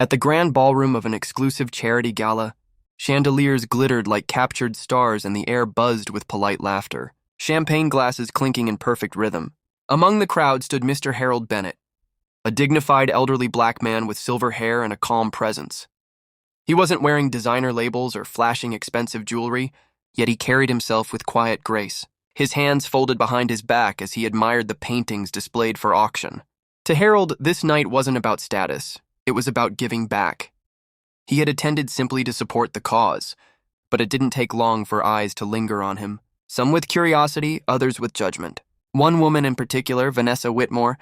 At the grand ballroom of an exclusive charity gala, chandeliers glittered like captured stars and the air buzzed with polite laughter, champagne glasses clinking in perfect rhythm. Among the crowd stood Mr. Harold Bennett, a dignified elderly black man with silver hair and a calm presence. He wasn't wearing designer labels or flashing expensive jewelry, yet he carried himself with quiet grace, his hands folded behind his back as he admired the paintings displayed for auction. To Harold, this night wasn't about status. It was about giving back. He had attended simply to support the cause, but it didn't take long for eyes to linger on him, some with curiosity, others with judgment. One woman in particular, Vanessa Whitmore,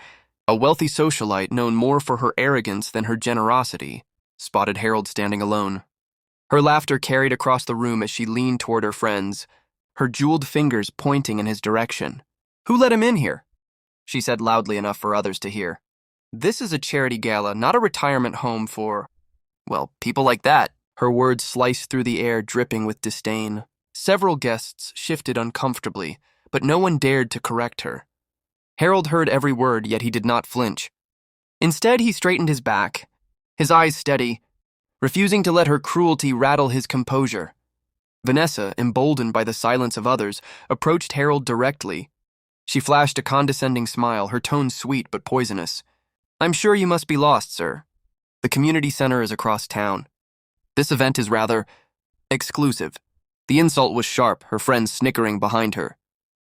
a wealthy socialite known more for her arrogance than her generosity, spotted Harold standing alone. Her laughter carried across the room as she leaned toward her friends, her jeweled fingers pointing in his direction. "Who let him in here?" she said loudly enough for others to hear. "This is a charity gala, not a retirement home for, well, people like that." Her words sliced through the air, dripping with disdain. Several guests shifted uncomfortably, but no one dared to correct her. Harold heard every word, yet he did not flinch. Instead, he straightened his back, his eyes steady, refusing to let her cruelty rattle his composure. Vanessa, emboldened by the silence of others, approached Harold directly. She flashed a condescending smile, her tone sweet but poisonous. "I'm sure you must be lost, sir. The community center is across town. This event is rather exclusive." The insult was sharp, her friends snickering behind her.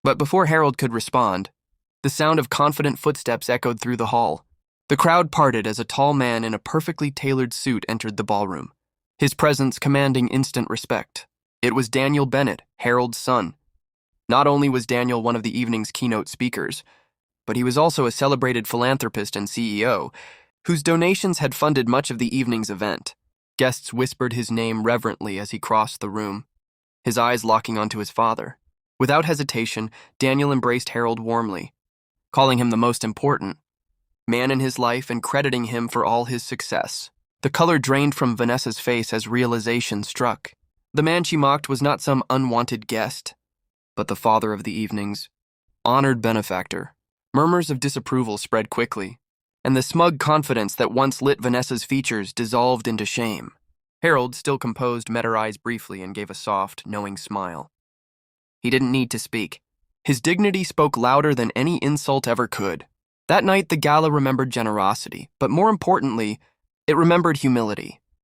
But before Harold could respond, the sound of confident footsteps echoed through the hall. The crowd parted as a tall man in a perfectly tailored suit entered the ballroom, his presence commanding instant respect. It was Daniel Bennett, Harold's son. Not only was Daniel one of the evening's keynote speakers, but he was also a celebrated philanthropist and CEO, whose donations had funded much of the evening's event. Guests whispered his name reverently as he crossed the room, his eyes locking onto his father. Without hesitation, Daniel embraced Harold warmly, calling him the most important man in his life and crediting him for all his success. The color drained from Vanessa's face as realization struck. The man she mocked was not some unwanted guest, but the father of the evening's honored benefactor. Murmurs of disapproval spread quickly, and the smug confidence that once lit Vanessa's features dissolved into shame. Harold, still composed, met her eyes briefly and gave a soft, knowing smile. He didn't need to speak. His dignity spoke louder than any insult ever could. That night, the gala remembered generosity, but more importantly, it remembered humility.